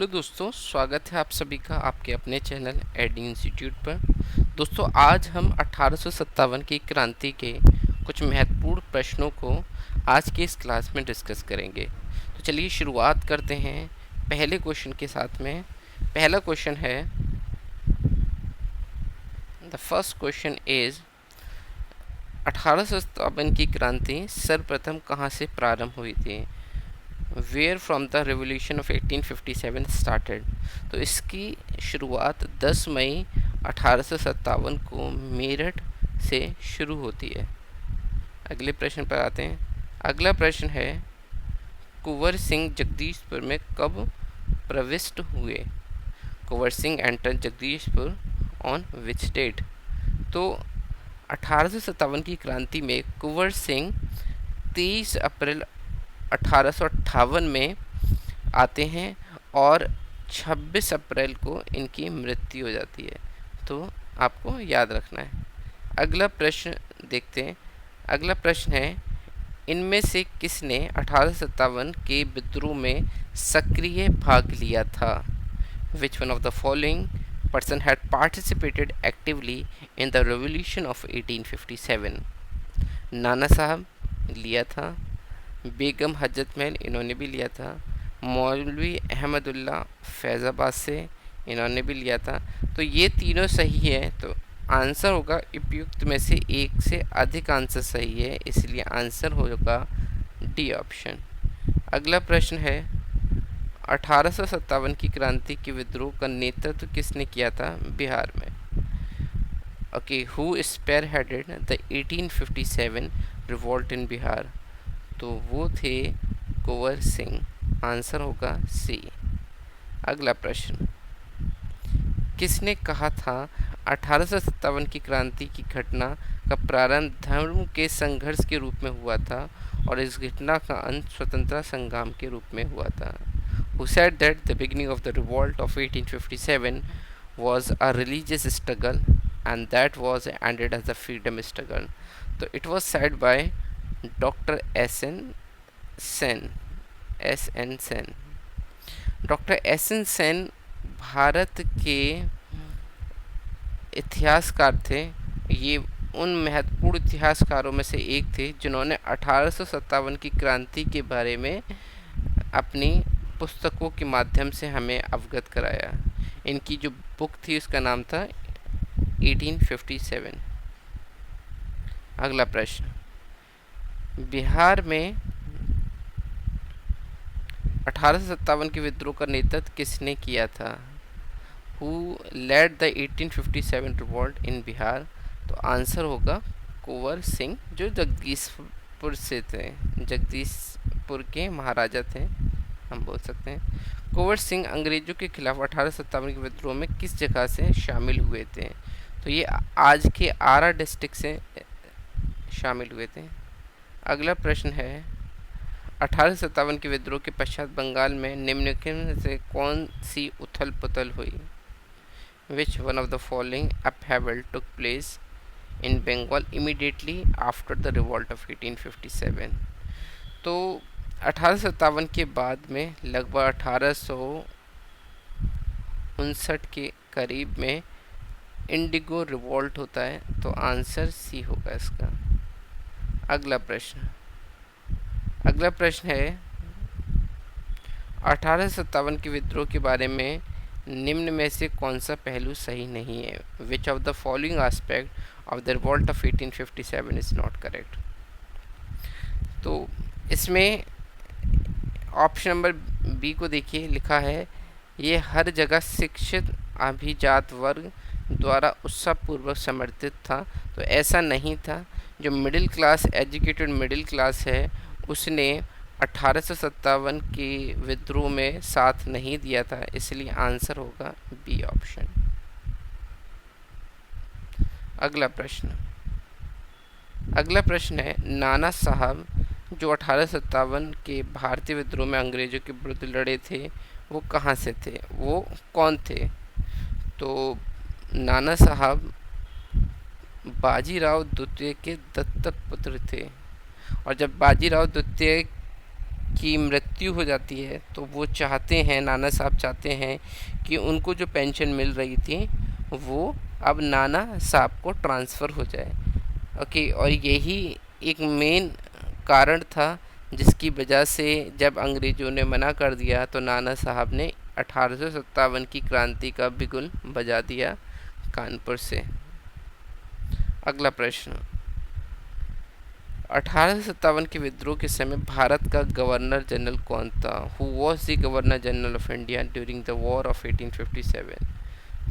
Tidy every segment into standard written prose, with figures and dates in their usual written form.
Hello दोस्तों, स्वागत है आप सभी का आपके अपने चैनल एडी इंस्टीट्यूट पर। दोस्तों, आज हम 1857 की क्रांति के कुछ महत्वपूर्ण प्रश्नों को आज के इस क्लास में डिस्कस करेंगे। तो चलिए शुरुआत करते हैं पहले क्वेश्चन के साथ में। पहला क्वेश्चन है, द फर्स्ट क्वेश्चन इज 1857 की क्रांति सर्वप्रथम कहाँ से प्रारंभ हुई थी? Where from the revolution of 1857 started. तो इसकी शुरुआत 10 मई 1857 को मेरठ से शुरू होती है। अगले प्रश्न पर आते हैं। अगला प्रश्न है, कुंवर सिंह जगदीशपुर में कब प्रविष्ट हुए? Kunwar Singh enter Jagdishpur on which date? तो 1857 की क्रांति में कुंवर सिंह 23 अप्रैल 1858 में आते हैं और 26 अप्रैल को इनकी मृत्यु हो जाती है। तो आपको याद रखना है। अगला प्रश्न देखते हैं। अगला प्रश्न है, इनमें से किसने 1857 के विद्रोह में सक्रिय भाग लिया था? विच one of the following person had participated actively in the revolution of 1857? नाना साहब लिया था, बेगम हजरत महल इन्होंने भी लिया था, मौलवी अहमदुल्ला फैज़ाबाद से इन्होंने भी लिया था। तो ये तीनों सही है, तो आंसर होगा उपयुक्त में से एक से अधिक आंसर सही है, इसलिए आंसर होगा डी ऑप्शन। अगला प्रश्न है, 1857 की क्रांति के विद्रोह का नेतृत्व किसने किया था बिहार में? Okay, who spearheaded the 1857 revolt in Bihar? तो वो थे कुंवर सिंह। आंसर होगा सी। अगला प्रश्न, किसने कहा था 1857 की क्रांति की घटना का प्रारंभ धर्म के संघर्ष के रूप में हुआ था और इस घटना का अंत स्वतंत्रता संग्राम के रूप में हुआ था? Who said that the beginning of the revolt of 1857 was a religious struggle and that was ended as a freedom struggle? तो it was said by doctor SN. Sen. Doctor SN. Sen Bharat के इतिहासकार थे। ये उन महत्वपूर्ण इतिहासकारों में से एक थे जिन्होंने 1857 की क्रांति के बारे में अपनी पुस्तकों के माध्यम से हमें अवगत कराया। इनकी जो बुक थी उसका नाम था 1857। अगला प्रश्न, बिहार में 1857 के विद्रोह का नेतृत्व किसने किया था? Who led the 1857 revolt in Bihar? तो आंसर होगा कुंवर सिंह, जो जगदीशपुर से थे, जगदीशपुर के महाराजा थे, हम बोल सकते हैं। कुंवर सिंह अंग्रेजों के खिलाफ 1857 के विद्रोह में किस जगह से शामिल हुए थे? तो ये आज के आरा डिस्ट्रिक्ट से शामिल हुए थे। अगला प्रश्न है, 1857 के विद्रोह के पश्चात बंगाल में निम्नलिखित से कौन सी उथल पुथल हुई? Which one of the following upheaval took place in Bengal immediately after the revolt of 1857? तो 1857 के बाद में लगभग 1859 के करीब में इंडिगो रिवॉल्ट होता है, तो आंसर सी होगा इसका। अगला प्रश्न है, 1857 के विद्रोह के बारे में निम्न में से कौन सा पहलू सही नहीं है? Which of the following aspect of the revolt of 1857 is not correct? तो इसमें ऑप्शन नंबर बी को देखिए, लिखा है ये हर जगह शिक्षित अभिजात वर्ग द्वारा उत्साहपूर्वक समर्थित था। तो ऐसा नहीं था। जो middle class, educated middle class है, उसने 1857 के विद्रोह में साथ नहीं दिया था, इसलिए आंसर होगा बी ऑप्शन। अगला प्रश्न है, नाना साहब जो 1857 के भारतीय विद्रोह में अंग्रेजों के विरुद्ध लड़े थे, वो कहाँ से थे, वो कौन थे? तो नाना साहब बाजीराव द्वितीय के दत्तक पुत्र थे, और जब बाजीराव द्वितीय की मृत्यु हो जाती है तो वो चाहते हैं, नाना साहब चाहते हैं कि उनको जो पेंशन मिल रही थी वो अब नाना साहब को ट्रांसफ़र हो जाए। ओके, और यही एक मेन कारण था जिसकी वजह से जब अंग्रेज़ों ने मना कर दिया तो नाना साहब ने 1857 की क्रांति का बिगुल बजा दिया कानपुर से। अगला प्रश्न, 1857 के विद्रोह के समय भारत का गवर्नर जनरल कौन था? Who was the governor general of India during the war of 1857?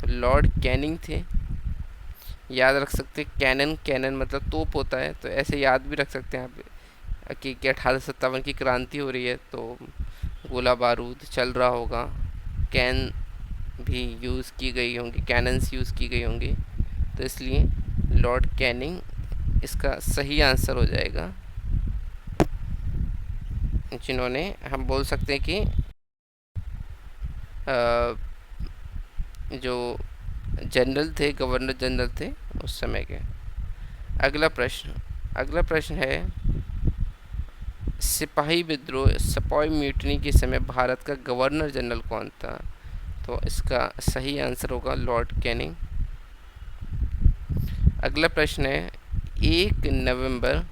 तो लॉर्ड कैनिंग थे। याद रख सकते, कैनन, कैनन मतलब तोप होता है, तो ऐसे याद भी रख सकते हैं आप कि 1857 की क्रांति हो रही है तो गोला बारूद चल रहा होगा, कैन भी यूज़ की गई होंगी, कैनन्स यूज़ की गई होंगी, तो इसलिए लॉर्ड कैनिंग इसका सही आंसर हो जाएगा, जिन्होंने हम बोल सकते हैं कि जो जनरल थे, गवर्नर जनरल थे उस समय के। अगला प्रश्न है, सिपाही विद्रोह, सिपाही म्यूटनी के समय भारत का गवर्नर जनरल कौन था? तो इसका सही आंसर होगा लॉर्ड कैनिंग। अगला प्रश्न है, 1 नवंबर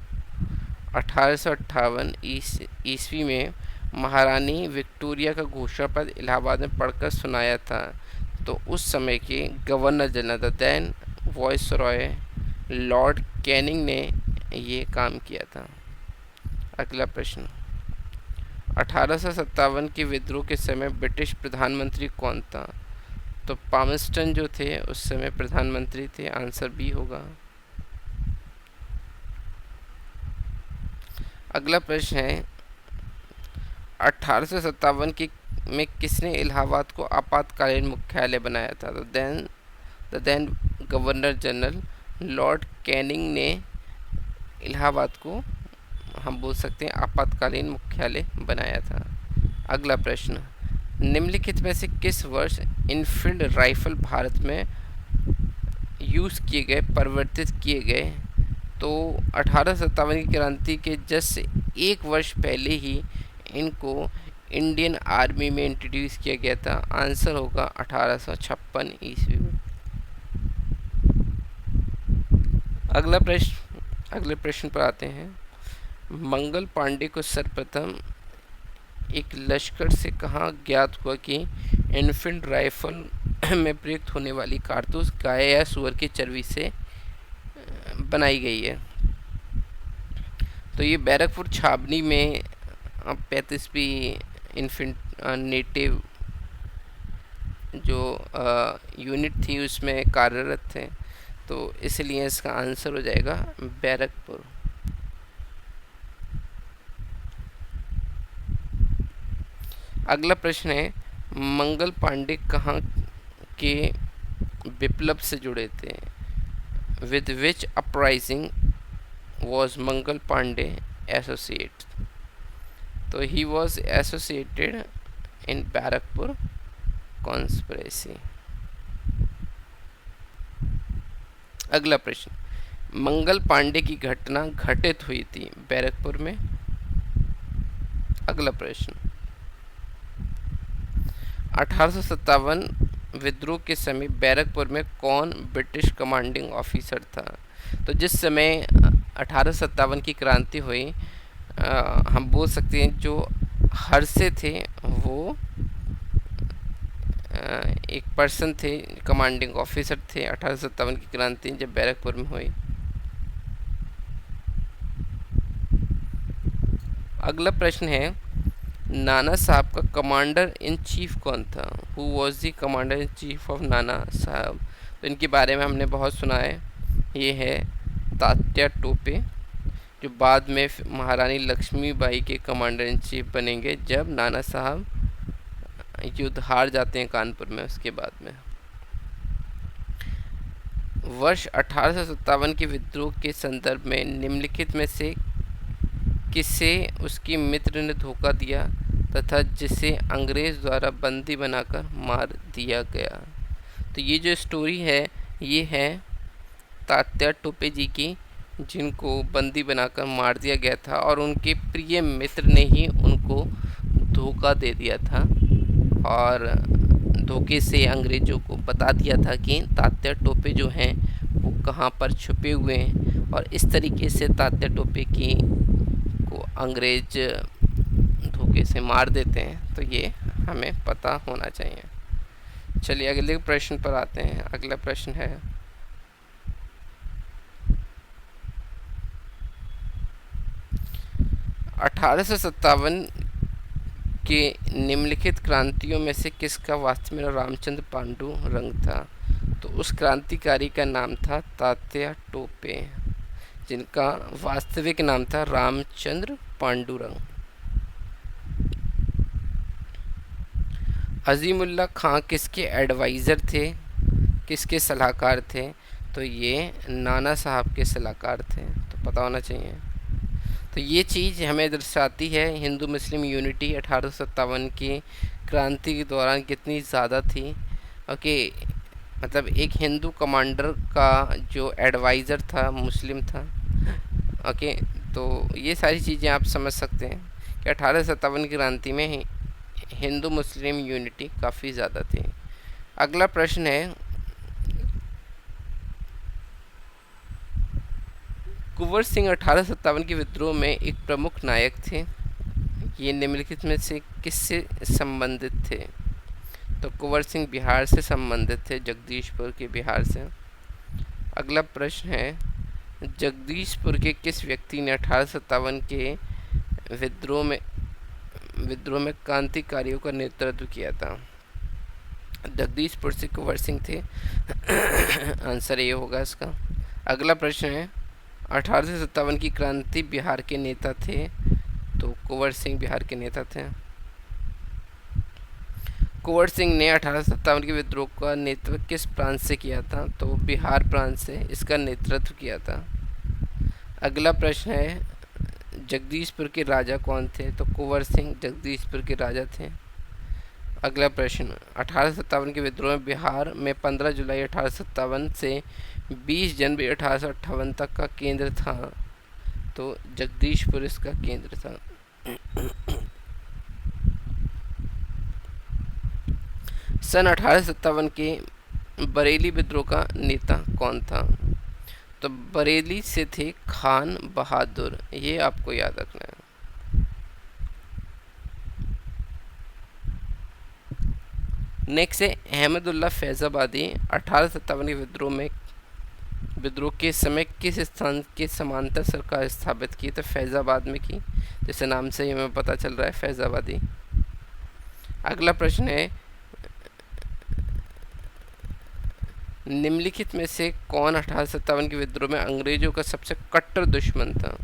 1858 ईस्वी में महारानी विक्टोरिया का घोषणा पत्र इलाहाबाद में पढ़कर सुनाया था, तो उस समय के governor general then viceroy Lord Canning ने ये काम किया था। अगला प्रश्न, 1857 के विद्रोह के समय ब्रिटिश प्रधानमंत्री कौन था? तो पामस्टन जो थे उस समय प्रधानमंत्री थे, आंसर बी होगा। अगला प्रश्न है, 1857 की में किसने इलाहाबाद को आपातकालीन मुख्यालय बनाया था? तो then governor general Lord Canning ने इलाहाबाद को हम बोल सकते हैं आपातकालीन मुख्यालय बनाया था। अगला प्रश्न, निम्नलिखित में से किस वर्ष इनफील्ड राइफल भारत में यूज़ किए गए, परिवर्तित किए गए? तो 1857 की क्रांति के जस्ट एक वर्ष पहले ही इनको इंडियन आर्मी में इंट्रोड्यूस किया गया था, आंसर होगा 1856 ईस्वी में। अगले प्रश्न पर आते हैं, मंगल पांडे को सर्वप्रथम एक लश्कर से कहाँ ज्ञात हुआ कि इनफील्ड राइफल में प्रयुक्त होने वाली कारतूस गाय या सूअर की चर्बी से बनाई गई है? तो ये बैरकपुर छावनी में 35वीं इन्फेंट नेटिव जो यूनिट थी उसमें कार्यरत थे, तो इसलिए इसका आंसर हो जाएगा बैरकपुर। अगला प्रश्न है, मंगल पांडे कहाँ के विप्लव से जुड़े थे? With which uprising was Mangal Pandey associate? तो he was associated in Barrackpore conspiracy. अगला प्रश्न, मंगल पांडे की घटना घटित हुई थी बैरकपुर में? अगला प्रश्न, 1857 विद्रोह के समय बैरकपुर में कौन ब्रिटिश कमांडिंग ऑफिसर था? तो जिस समय 1857 की क्रांति हुई, हम बोल सकते हैं जो हरसे थे वो एक पर्सन थे, कमांडिंग ऑफिसर थे 1857 की क्रांति जब बैरकपुर में हुई। अगला प्रश्न है, नाना साहब का कमांडर इन चीफ कौन था? Who was the commander in chief of नाना साहब? तो इनके बारे में हमने बहुत सुना है, ये है तात्या टोपे, जो बाद में महारानी लक्ष्मीबाई के कमांडर इन चीफ बनेंगे जब नाना साहब युद्ध हार जाते हैं कानपुर में। उसके बाद में वर्ष 1857 के विद्रोह के संदर्भ में निम्नलिखित में से किसे उसकी मित्र ने धोखा दिया तथा जिसे अंग्रेज द्वारा बंदी बनाकर मार दिया गया? तो ये जो स्टोरी है ये है तात्या टोपे जी की, जिनको बंदी बनाकर मार दिया गया था और उनके प्रिय मित्र ने ही उनको धोखा दे दिया था और धोखे से अंग्रेज़ों को बता दिया था कि तात्या टोपे जो हैं वो कहाँ पर छुपे हुए हैं, और इस तरीके से तात्या टोपे की को अंग्रेज धोखे से मार देते हैं। तो ये हमें पता होना चाहिए। चलिए अगले प्रश्न पर आते हैं। अगला प्रश्न है, (1857) के निम्नलिखित क्रांतियों में से किसका वास्तव में रामचंद्र पांडुरंग था? तो उस क्रांतिकारी का नाम था तात्या टोपे, जिनका वास्तविक नाम था रामचंद्र पांडुरंग। अजीमुल्ला खां किसके एडवाइज़र थे, किसके सलाहकार थे? तो ये नाना साहब के सलाहकार थे, तो पता होना चाहिए। तो ये चीज़ हमें दर्शाती है हिंदू मुस्लिम यूनिटी 1857 की क्रांति के दौरान कितनी ज़्यादा थी। ओके, मतलब एक हिंदू कमांडर का जो एडवाइज़र था मुस्लिम था। ओके, तो ये सारी चीज़ें आप समझ सकते हैं कि 1857 की क्रांति में हिंदू मुस्लिम यूनिटी काफ़ी ज़्यादा थी। अगला प्रश्न है, कुंवर सिंह 1857 के विद्रोह में एक प्रमुख नायक थे। ये निम्नलिखित में से किससे संबंधित थे? तो कुंवर सिंह बिहार से संबंधित थे, जगदीशपुर के बिहार से। अगला प्रश्न है, जगदीशपुर के किस व्यक्ति ने 1857 के विद्रोह में क्रांतिकारियों का नेतृत्व किया था? जगदीशपुर से कुंवर सिंह थे। आंसर ये होगा इसका। अगला प्रश्न है, 1857 की क्रांति बिहार के नेता थे? तो कुंवर सिंह बिहार के नेता थे। कुंवर सिंह ने 1857 के विद्रोह का नेतृत्व किस प्रांत से किया था? तो बिहार प्रांत से इसका नेतृत्व किया था। अगला प्रश्न है, जगदीशपुर के राजा कौन थे? तो कुंवर सिंह जगदीशपुर के राजा थे। अगला प्रश्न, 1857 के विद्रोह में बिहार में 15 जुलाई 1857 से 20 जनवरी 1858 तक का केंद्र था? तो जगदीशपुर इसका केंद्र था। सन 1857 के बरेली विद्रोह का नेता कौन था? तो बरेली से थे खान बहादुर, ये आपको याद रखना है। नेक्स्ट है अहमदुल्ला फैजाबादी 1857 के विद्रोह के समय किस स्थान के समांतर सरकार स्थापित की? तो फैजाबाद में की, जैसे नाम से ही हमें पता चल रहा है, फैजाबादी। अगला प्रश्न है, निम्नलिखित में से कौन 1857 के विद्रोह में अंग्रेजों का सबसे कट्टर दुश्मन था?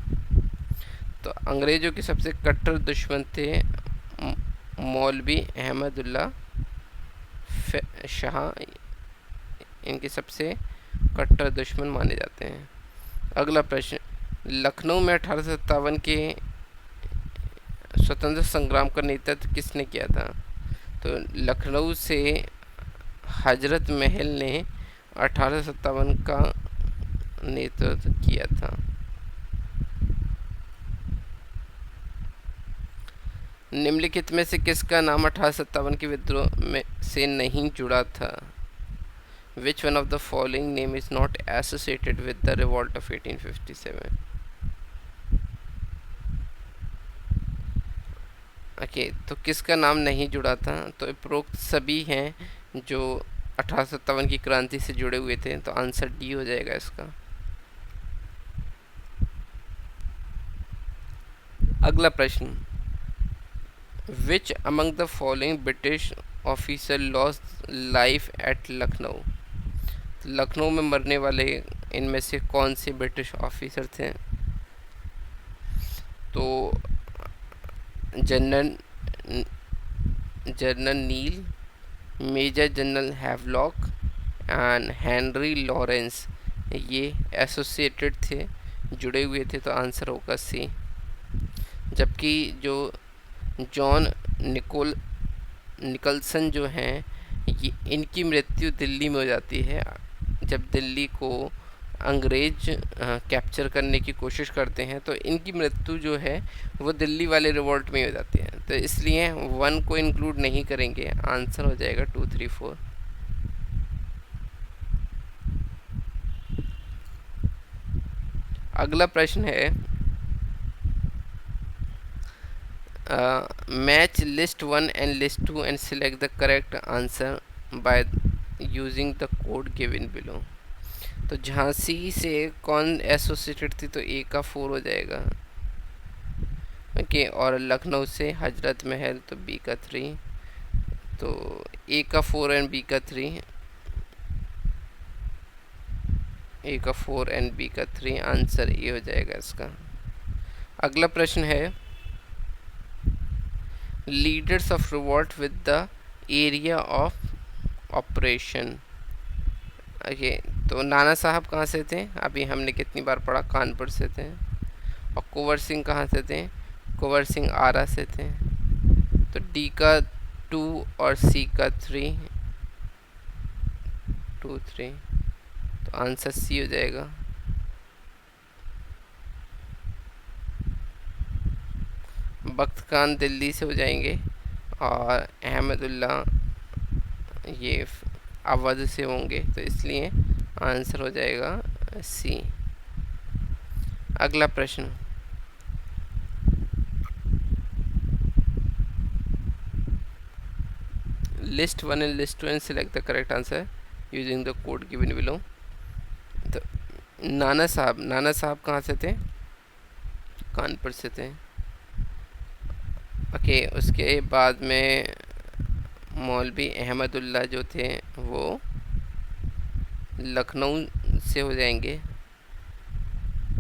तो अंग्रेजों के सबसे कट्टर दुश्मन थे मौलवी अहमदुल्ला शाह, इनके सबसे कट्टर दुश्मन माने जाते हैं। अगला प्रश्न, लखनऊ में 1857 के स्वतंत्र संग्राम का नेतृत्व किसने किया था? तो लखनऊ से हजरत महल ने 1857 का नेतृत्व किया था। निम्नलिखित में से किसका नाम 1857 के विद्रोह में से नहीं जुड़ा था? Which one of the following name is not associated with the revolt of 1857? Okay, तो किसका नाम नहीं जुड़ा था? तो उपरोक्त सभी हैं जो 1857 की क्रांति से जुड़े हुए थे, तो आंसर डी हो जाएगा इसका। अगला प्रश्न, Which among the following British officer lost life at Lucknow? Lucknow में मरने वाले इनमें से कौन से ब्रिटिश ऑफिसर थे? तो General Neill, major general Havelock and Henry Lawrence, ये एसोसिएटेड थे, जुड़े हुए थे, तो आंसर होगा सी। जबकि जो जॉन निकलसन जो हैं, ये इनकी मृत्यु दिल्ली में हो जाती है जब दिल्ली को अंग्रेज कैप्चर करने की कोशिश करते हैं, तो इनकी मृत्यु जो है वो दिल्ली वाले रिवोल्ट में हो जाती है, तो इसलिए 1 को इंक्लूड नहीं करेंगे। आंसर हो जाएगा 2, 3, 4। अगला प्रश्न है match list 1 and list 2 and select the correct answer by using the code given below. तो झांसी से कौन एसोसिएटेड थी, तो ए का 4 हो जाएगा। ओके, और लखनऊ से हजरत महल, तो बी का 3। तो ए का 4 एंड बी का 3, ए का 4 एंड बी का 3, आंसर ए हो जाएगा इसका। अगला प्रश्न है leaders of revolt with the area of operation. Okay, तो नाना साहब कहाँ से थे, अभी हमने कितनी बार पढ़ा, कानपुर से थे। और कुंवर सिंह कहाँ से थे, कुंवर सिंह आरा से थे। तो डी का 2 और सी का 3, 2, 3, तो आंसर सी हो जाएगा। बख्त खान दिल्ली से हो जाएंगे और अहमदुल्ला ये अवध से होंगे, तो इसलिए आंसर हो जाएगा सी। अगला प्रश्न list 1 and list 2 and select the correct answer using the code given below. तो नाना साहब कहाँ से थे, कानपुर से थे। ओके, उसके बाद में मौलवी अहमदुल्ला जो थे वो लखनऊ से हो जाएंगे।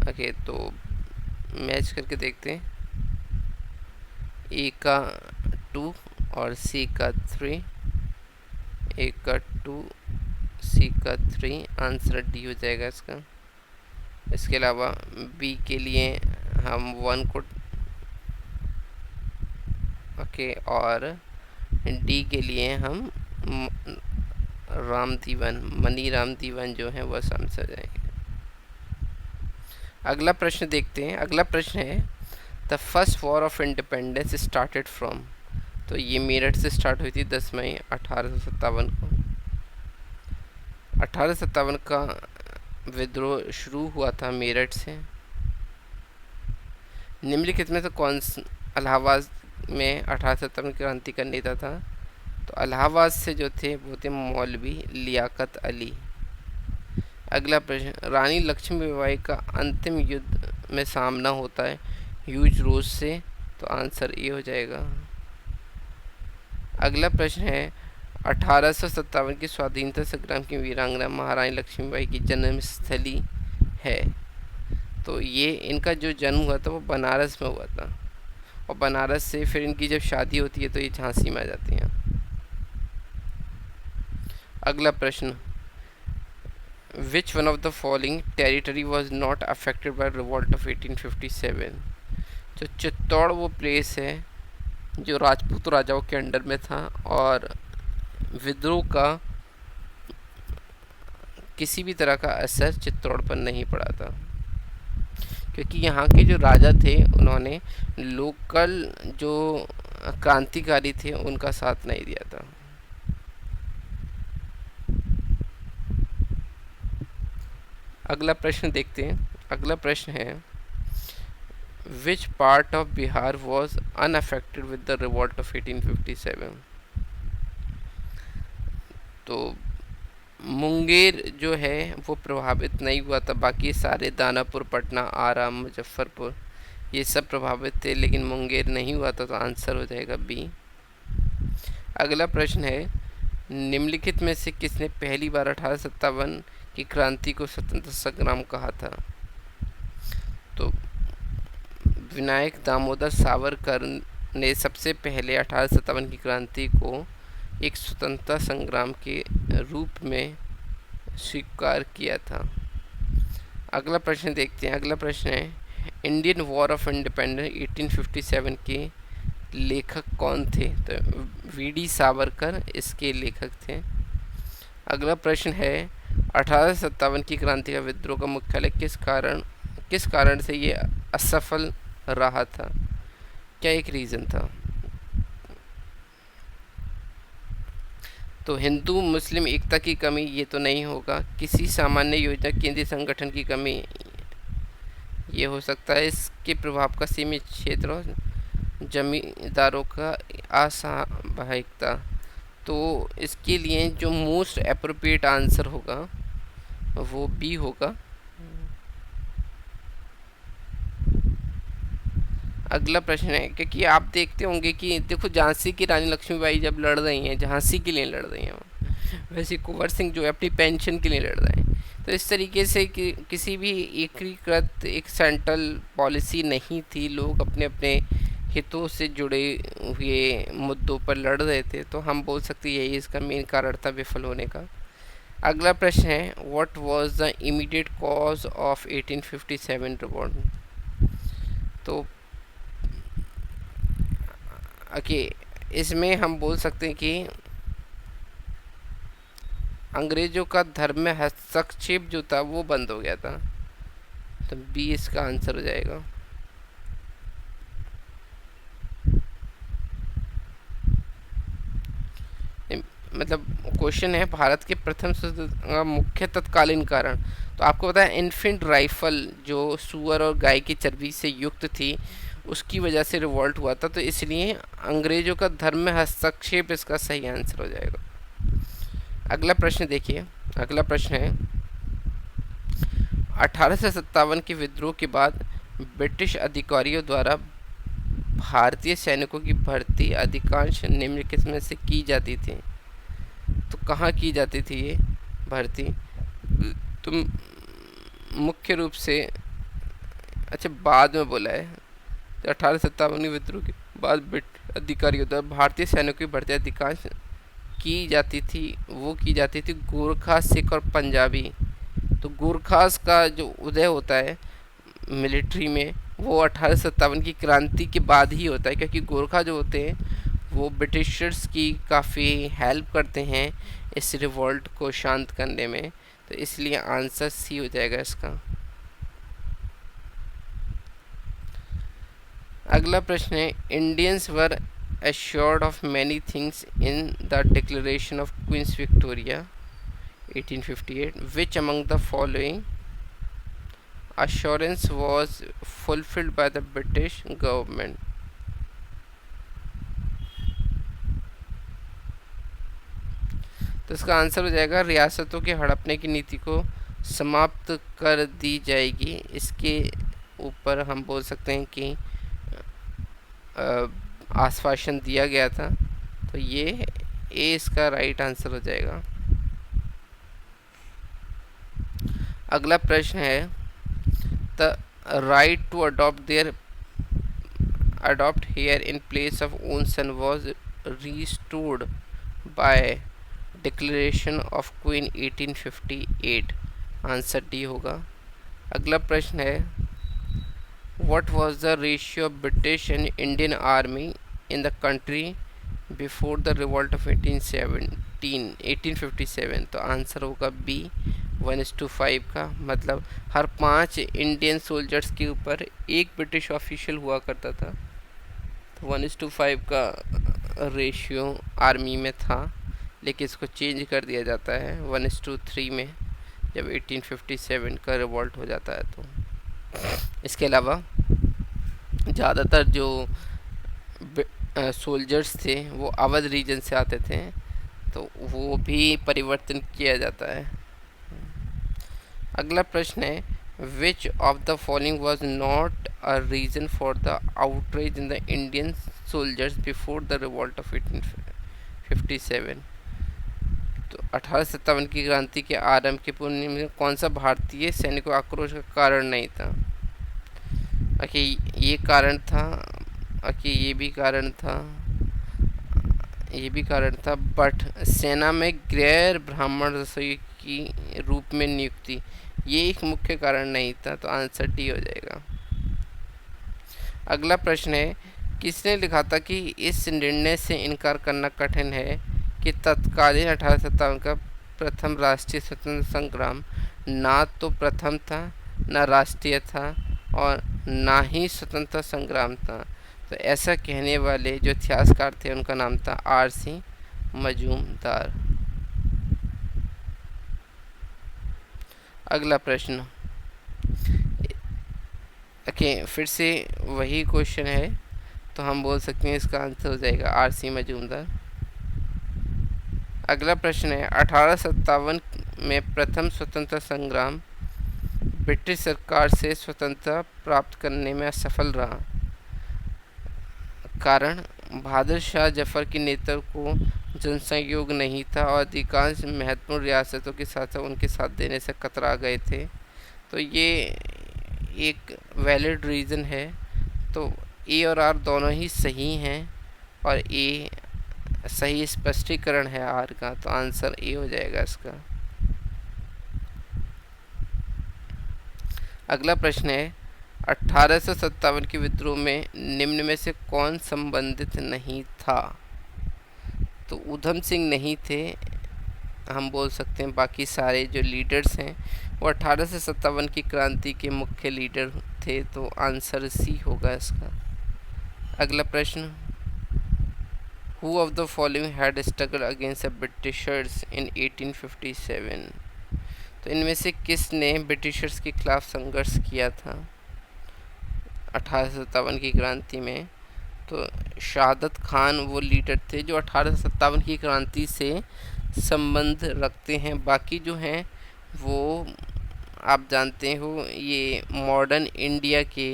ओके, तो मैच करके देखते हैं, ए का 2 और सी का 3, ए का 2, सी का 3, आंसर डी हो जाएगा इसका। इसके अलावा बी के लिए हम 1 को, ओके, और डी के लिए हम मनी राम दीवन जो है वह समझ जाएंगे। अगला प्रश्न देखते हैं। अगला प्रश्न है the first war of independence started from. तो ये मेरठ से स्टार्ट हुई थी 10 मई 1857 को। 1857 का विद्रोह शुरू हुआ था मेरठ से। निम्नलिखित में से कौन इलाहाबाद में 1857 की क्रांति का नेता था। तो इलाहाबाद से जो थे वो थे मौलवी लियाकत अली। अगला प्रश्न रानी लक्ष्मीबाई का अंतिम युद्ध में सामना होता है ह्यूज रोज से, तो आंसर ए हो जाएगा। अगला प्रश्न है 1857 की स्वाधीनता संग्राम की वीरांगना महारानी लक्ष्मीबाई की जन्मस्थली है। तो ये इनका जो जन्म हुआ था वो बनारस में हुआ था, और बनारस से फिर इनकी जब शादी होती है तो ये झांसी में आ जाती हैं। अगला प्रश्न विच one of the following territory was not affected by revolt of 1857। तो चित्तौड़ वो प्लेस है जो राजपूत राजाओं के अंडर में था और विद्रोह का किसी भी तरह का असर चित्तौड़ पर नहीं पड़ा था, क्योंकि यहाँ के जो राजा थे उन्होंने लोकल जो क्रांतिकारी थे उनका साथ नहीं दिया था। अगला प्रश्न देखते हैं। अगला प्रश्न है which part of Bihar was unaffected with the revolt of 1857। तो मुंगेर जो है वो प्रभावित नहीं हुआ था, बाकी सारे दानापुर, पटना, आरा, मुजफ्फरपुर ये सब प्रभावित थे, लेकिन मुंगेर नहीं हुआ था, तो आंसर हो जाएगा बी। अगला प्रश्न है निम्नलिखित में से किसने पहली बार 1857 की क्रांति को स्वतंत्रता संग्राम कहा था। तो विनायक दामोदर सावरकर ने सबसे पहले 1857 की क्रांति को एक स्वतंत्रता संग्राम के रूप में स्वीकार किया था। अगला प्रश्न देखते हैं। अगला प्रश्न है इंडियन वॉर ऑफ इंडिपेंडेंस 1857 के लेखक कौन थे। तो वी डी सावरकर इसके लेखक थे। अगला प्रश्न है 1857 की क्रांति का विद्रोह का मुख्यालय किस कारण से ये असफल रहा था? क्या एक रीज़न था? तो हिंदू मुस्लिम एकता की कमी, ये तो नहीं होगा। किसी सामान्य योजना केंद्रीय संगठन की कमी, ये हो सकता है। इसके प्रभाव का सीमित क्षेत्र और जमींदारों का असहभागिता। तो इसके लिए जो मोस्ट अप्रोप्रिएट आंसर होगा वो बी होगा। अगला प्रश्न है, क्योंकि आप देखते होंगे कि देखो झांसी की रानी लक्ष्मीबाई जब लड़ रही हैं, झांसी के लिए लड़ रही हैं, वैसे कुंवर सिंह जो है अपनी पेंशन के लिए लड़ रहे हैं। तो इस तरीके से किसी भी एकीकृत एक सेंट्रल पॉलिसी नहीं थी, लोग अपने अपने हितों से जुड़े हुए मुद्दों पर लड़ रहे थे। तो हम बोल सकते हैं यही इसका मेन कारण था विफल होने का। अगला प्रश्न है, what was the immediate cause of 1857 revolt? तो ओके, इसमें हम बोल सकते हैं कि अंग्रेजों का धर्म में हस्तक्षेप जो था वो बंद हो गया था। तो बी इसका आंसर हो जाएगा। मतलब क्वेश्चन है, भारत के प्रथम स्वतंत्रता मुख्य तत्कालीन कारण। तो आपको पता है इन्फेंट राइफल जो सुअर और गाय की चर्बी से युक्त थी, उसकी वजह से रिवॉल्ट हुआ था। तो इसलिए अंग्रेजों का धर्म में हस्तक्षेप इसका सही आंसर हो जाएगा। अगला प्रश्न देखिए। अगला प्रश्न है, 1857 के विद्रोह के बाद ब्रिटिश अधिकारियों द्वारा भारतीय सैनिकों की भर्ती अधिकांश निम्नलिखित में से की जाती थी। तो कहाँ की जाती थी ये भर्ती? तो मुख्य रूप से, अच्छा बाद में बोला है, तो 1857 विद्रोह के बाद ब्रिटिश अधिकारियों द्वारा भारतीय सैनिकों की भर्ती अधिकांश की जाती थी। वो की जाती थी गोरखा, सिख और पंजाबी। तो गोरखास का जो उदय होता है मिलिट्री में वो 1857 की क्रांति के बाद ही होता है, क्योंकि गोरखा जो होते हैं वो ब्रिटिशर्स की काफ़ी हेल्प करते हैं इस रिवॉल्ट को शांत करने में। तो इसलिए आंसर सी हो जाएगा इसका। अगला प्रश्न है, Indians were assured of many things in the Declaration of Queen Victoria 1858. Which among the following assurance was fulfilled by the British government? तो इसका आंसर हो जाएगा रियासतों के हड़पने की नीति को समाप्त कर दी जाएगी। इसके ऊपर हम बोल सकते हैं कि आश्वासन दिया गया था। तो ये ए इसका राइट आंसर हो जाएगा। अगला प्रश्न है, the right to adopt heir in place of own son was restored by declaration of queen 1858। Answer D होगा। अगला प्रश्न है, what was the ratio of British and Indian army in the country before the revolt of 1857? तो answer होगा B 1:5 का। मतलब हर 5 Indian soldiers के ऊपर एक ब्रिटिश ऑफिशियल हुआ करता था। तो 1:5 का रेशियो आर्मी में था, लेकिन इसको चेंज कर दिया जाता है 1:3 में जब 1857 का रिवॉल्ट हो जाता है। तो इसके अलावा ज़्यादातर जो सोल्जर्स थे वो अवध रीजन से आते थे, तो वो भी परिवर्तन किया जाता है। अगला प्रश्न है, which of the following was not a reason for the outrage in the Indian soldiers before the revolt of 1857? तो 1857 की क्रांति के आरंभ के पूर्व में कौन सा भारतीय सैनिकों आक्रोश का कारण नहीं था? ओके, ये कारण था। ओके, ये भी कारण था, ये भी कारण था। बट सेना में गैर ब्राह्मण रसोई की रूप में नियुक्ति, ये एक मुख्य कारण नहीं था। तो आंसर डी हो जाएगा। अगला प्रश्न है, किसने लिखा था कि इस निर्णय से इनकार करना कठिन है कि तत्कालीन 1857 का प्रथम राष्ट्रीय स्वतंत्रता संग्राम ना तो प्रथम था, ना राष्ट्रीय था और ना ही स्वतंत्रता संग्राम था। तो ऐसा कहने वाले जो इतिहासकार थे उनका नाम था आर.सी. मजूमदार। अगला प्रश्न, ओके फिर से वही क्वेश्चन है, तो हम बोल सकते हैं इसका आंसर हो जाएगा आर.सी. मजूमदार। अगला प्रश्न है, 1857 में प्रथम स्वतंत्रता संग्राम ब्रिटिश सरकार से स्वतंत्रता प्राप्त करने में असफल रहा। कारण, बहादुर शाह जफर के नेतृत्व को जनसहयोग नहीं था और अधिकांश महत्वपूर्ण रियासतों के साथ उनके साथ देने से कतरा गए थे। तो ये एक वैलिड रीज़न है। तो ए और आर दोनों ही सही हैं और ए सही स्पष्टीकरण है आर का, तो आंसर ए हो जाएगा इसका। अगला प्रश्न है, 1857 के विद्रोह में निम्न में से कौन संबंधित नहीं था? तो उधम सिंह नहीं थे, हम बोल सकते हैं बाकी सारे जो लीडर्स हैं वो 1857 की क्रांति के मुख्य लीडर थे, तो आंसर सी होगा इसका। अगला प्रश्न, Who of the following had struggled against the Britishers in 1857? तो इनमें से किसने ब्रिटिशर्स के खिलाफ संघर्ष किया था 1857 की क्रांति में? तो शहादत खान वो लीडर थे जो 1857 की क्रांति से संबंध रखते हैं। बाकी जो हैं वो आप जानते हो ये मॉडर्न इंडिया के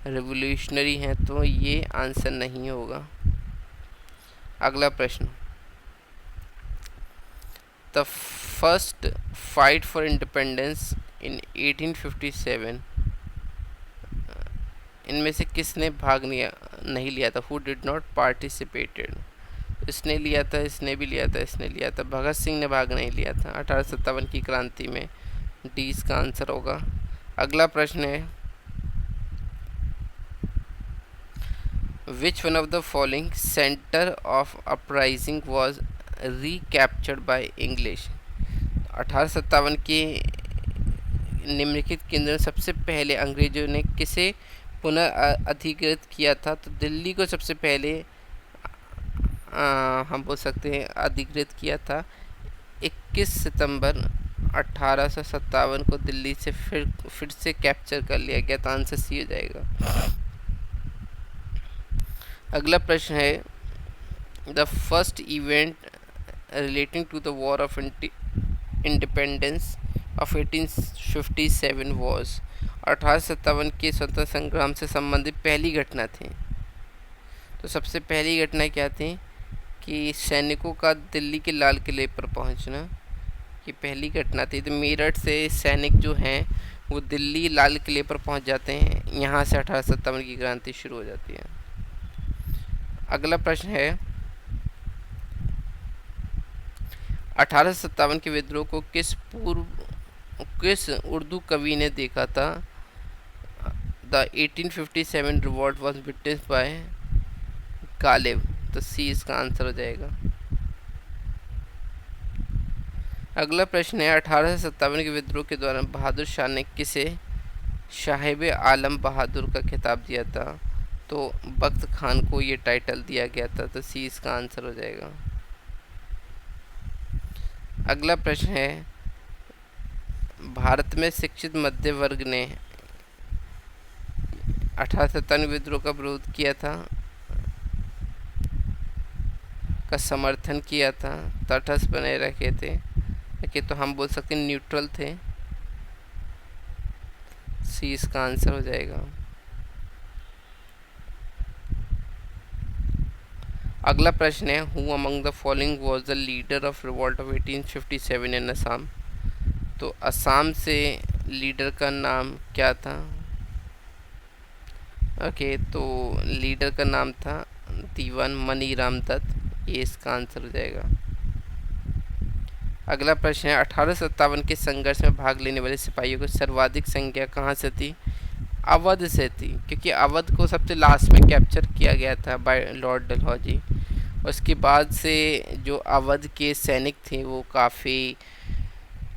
रेवोल्यूशनरी हैं, तो ये आंसर नहीं होगा। अगला प्रश्न, the first fight for independence in 1857, इनमें से किसने भाग नहीं लिया था? Who did not participated? इसने लिया था, इसने भी लिया था, इसने लिया था। भगत सिंह ने भाग नहीं लिया था 1857 की क्रांति में, डी इसका आंसर होगा। अगला प्रश्न है, Which one of the following center of uprising was recaptured by English? 1857 के निम्नलिखित केंद्र सबसे पहले अंग्रेजों ने किसे पुनः अधिकृत किया था? तो दिल्ली को सबसे पहले हम बोल सकते हैं अधिकृत किया था। 21 सितंबर 1857 को दिल्ली से फिर से कैप्चर कर लिया गया, तो आंसर सी हो जाएगा। अगला प्रश्न है, the first event relating to the war of independence of 1857 was. 1857 के स्वतंत्रता संग्राम से संबंधित पहली घटना थी। तो सबसे पहली घटना क्या थी कि सैनिकों का दिल्ली के लाल किले पर पहुंचना, ये पहली घटना थी। तो मेरठ से सैनिक जो हैं वो दिल्ली लाल किले पर पहुंच जाते हैं, यहाँ से 1857 की क्रांति शुरू हो जाती है। अगला प्रश्न है, 1857 के विद्रोह को किस उर्दू कवि ने देखा था? The 1857 revolt was witnessed by Ghalib, तो सी इसका आंसर हो जाएगा। अगला प्रश्न है, 1857 के विद्रोह के दौरान बहादुर शाह ने किसे साहिब आलम बहादुर का खिताब दिया था? तो बख्त खान को ये टाइटल दिया गया था, तो सी इसका आंसर हो जाएगा। अगला प्रश्न है, भारत में शिक्षित मध्य वर्ग ने 1857 विद्रोह का विरोध किया था, का समर्थन किया था, तटस्थ बने रखे थे, तो हम बोल सकते हैं न्यूट्रल थे, सी इसका आंसर हो जाएगा। अगला प्रश्न है, who among the following was the leader of revolt of 1857 इन असम? तो असम से लीडर का नाम क्या था? ओके, तो लीडर का नाम था दीवान मनीराम दत्त, ये इसका आंसर हो जाएगा। अगला प्रश्न है, 1857 के संघर्ष में भाग लेने वाले सिपाहियों की सर्वाधिक संख्या कहाँ से थी? अवध से थी, क्योंकि अवध को सबसे लास्ट में कैप्चर किया गया था बाय लॉर्ड डलहौजी। उसके बाद से जो अवध के सैनिक थे वो काफ़ी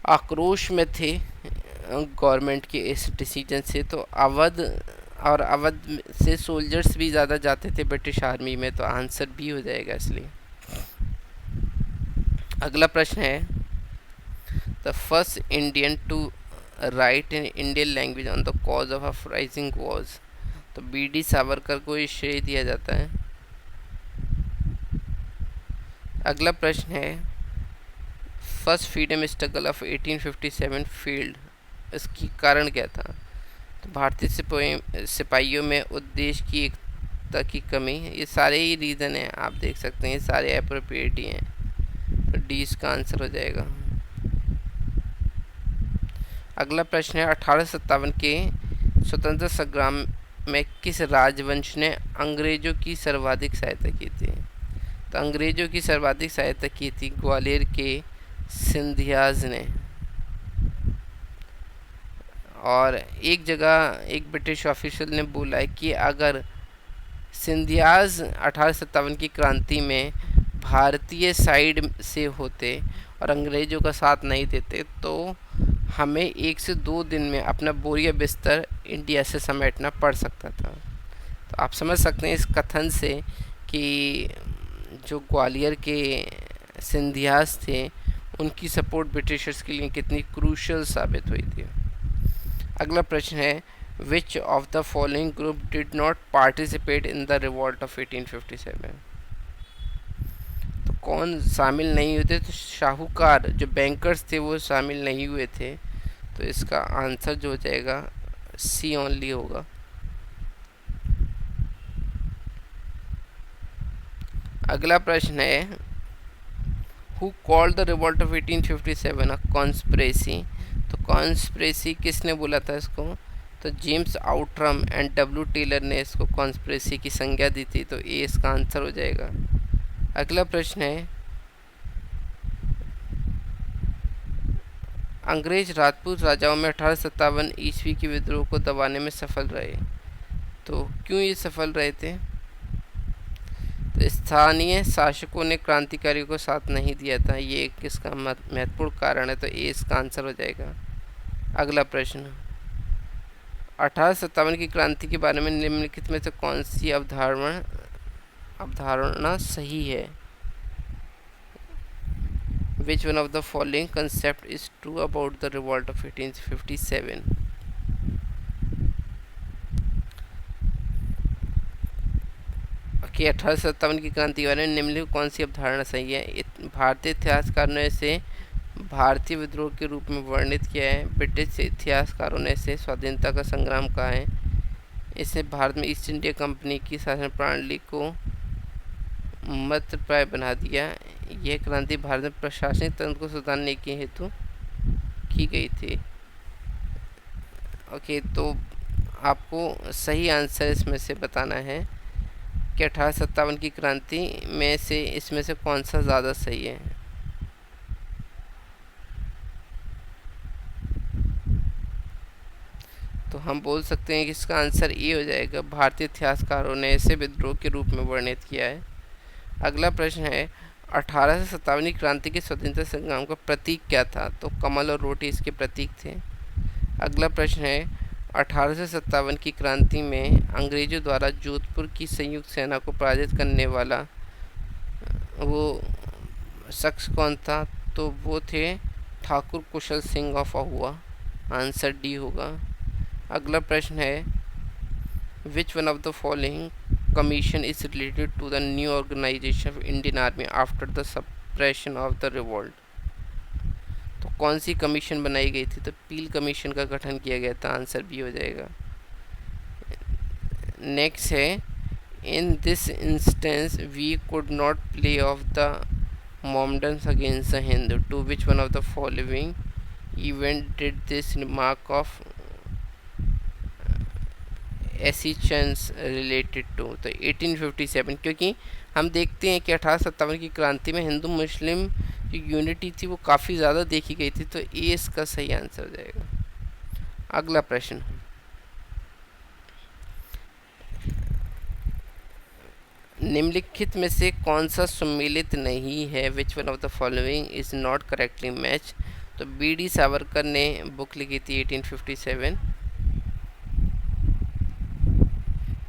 आक्रोश में थे गवर्नमेंट के इस डिसीजन से। तो अवध, और अवध से सोल्जर्स भी ज़्यादा जाते थे ब्रिटिश आर्मी में, तो आंसर बी हो जाएगा इसलिए। अगला प्रश्न है, the first Indian to write in Indian language on the cause of uprising was. तो बी डी सावरकर को ये श्रेय दिया जाता है। अगला प्रश्न है, first freedom struggle of 1857 failed, इसकी कारण क्या था। तो भारतीय सिपाहियों में उद्देश्य की एकता की कमी। ये सारे ही रीज़न हैं, आप देख सकते हैं, ये सारे अप्रोप्रिएट ही हैं, तो डी इसका आंसर हो जाएगा। अगला प्रश्न है, 1857 के स्वतंत्रता संग्राम में किस राजवंश ने अंग्रेजों की सर्वाधिक सहायता की थी। तो अंग्रेजों की सर्वाधिक सहायता की थी ग्वालियर के सिंधियाज ने। और एक जगह एक ब्रिटिश ऑफिशियल ने बोला है कि अगर सिंधियाज 1857 की क्रांति में भारतीय साइड से होते और अंग्रेज़ों का साथ नहीं देते तो हमें 1 से 2 दिन में अपना बोरिया बिस्तर इंडिया से समेटना पड़ सकता था। तो आप समझ सकते हैं इस कथन से कि जो ग्वालियर के सिंधियाज थे उनकी सपोर्ट ब्रिटिशर्स के लिए कितनी क्रूशल साबित हुई थी। अगला प्रश्न है, which of the following group did not participate in the revolt of 1857। तो कौन शामिल नहीं हुए थे। तो शाहूकार जो बैंकर्स थे वो शामिल नहीं हुए थे, तो इसका आंसर जो हो जाएगा सी ओनली होगा। अगला प्रश्न है, who called the revolt of 1857 a conspiracy. तो कॉन्स्पिरेसी किसने बोला था इसको। तो James Outram and W Taylor ने इसको कॉन्स्पिरेसी की संज्ञा दी थी, तो ए इसका आंसर हो जाएगा। अगला प्रश्न है, अंग्रेज राजपूत राजाओं में 1857 ईस्वी के विद्रोह को दबाने में सफल रहे। तो क्यों ये सफल रहे थे। तो स्थानीय शासकों ने क्रांतिकारियों को साथ नहीं दिया था, ये किसका महत्वपूर्ण कारण है, तो ए इसका आंसर हो जाएगा। अगला प्रश्न, 1857 की क्रांति के बारे में निम्नलिखित में से कौन सी अवधारणा सही है। Which one of the following concept is true about the revolt of 1857? Okay, 1857 की क्रांति के बारे में निम्नलिखित कौन सी अवधारणा सही है। भारतीय इतिहासकारों ने इसे भारतीय विद्रोह के रूप में वर्णित किया है। ब्रिटिश इतिहासकारों ने इसे स्वाधीनता का संग्राम कहा है। इसे भारत में ईस्ट इंडिया कंपनी की शासन प्रणाली को मतप्राय बना दिया। यह क्रांति भारत में प्रशासनिक तंत्र को सुधारने के हेतु की गई थी। ओके, तो आपको सही आंसर इसमें से बताना है कि 1857 की क्रांति में से इसमें से कौन सा ज़्यादा सही है। तो हम बोल सकते हैं कि इसका आंसर ए हो जाएगा। भारतीय इतिहासकारों ने इसे विद्रोह के रूप में वर्णित किया है। अगला प्रश्न है, 1857 क्रांति के स्वतंत्रता संग्राम का प्रतीक क्या था। तो कमल और रोटी इसके प्रतीक थे। अगला प्रश्न है, 1857 की क्रांति में अंग्रेजों द्वारा जोधपुर की संयुक्त सेना को पराजित करने वाला वो शख्स कौन था। तो वो थे Thakur Kushal Singh of Ahua, answer D होगा। अगला प्रश्न है, which one of the following commission is related to the new organization of Indian Army after the suppression of the revolt। तो कौन सी कमीशन बनाई गई थी। तो पील कमीशन का गठन किया गया था, आंसर भी हो जाएगा। नेक्स्ट है, in this instance we could not play off the Mohammedans against the Hindu. To which one of the following event did this remark of Aitchison's related to. तो 1857, क्योंकि हम देखते हैं कि 1857 की क्रांति में हिंदू मुस्लिम जो यूनिटी थी वो काफ़ी ज़्यादा देखी गई थी, तो ए इसका सही आंसर हो जाएगा। अगला प्रश्न, निम्नलिखित में से कौन सा सम्मिलित नहीं है। Which one of the following is not correctly match. तो बीडी सावरकर ने बुक लिखी थी 1857,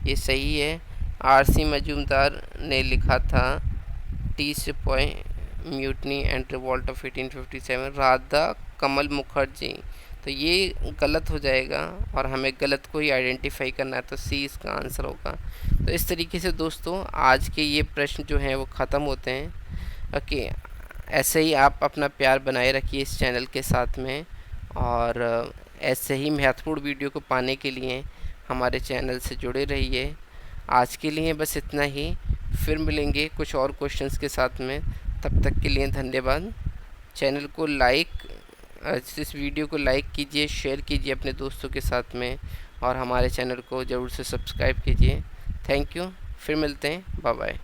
ये सही है। आरसी मजूमदार ने लिखा था the sepoy mutiny and revolt of 1857। Radha Kamal Mukherjee, तो ये गलत हो जाएगा और हमें गलत को ही आइडेंटिफाई करना है, तो सी इसका आंसर होगा। तो इस तरीके से दोस्तों आज के ये प्रश्न जो हैं वो ख़त्म होते हैं। ओके, ऐसे ही आप अपना प्यार बनाए रखिए इस चैनल के साथ में, और ऐसे ही महत्वपूर्ण वीडियो को पाने के लिए हमारे चैनल से जुड़े रहिए। आज के लिए बस इतना ही, फिर मिलेंगे कुछ और क्वेश्चंस के साथ में। तब तक के लिए धन्यवाद। चैनल को लाइक, इस वीडियो को लाइक कीजिए, शेयर कीजिए अपने दोस्तों के साथ में, और हमारे चैनल को ज़रूर से सब्सक्राइब कीजिए। थैंक यू, फिर मिलते हैं, बाय बाय।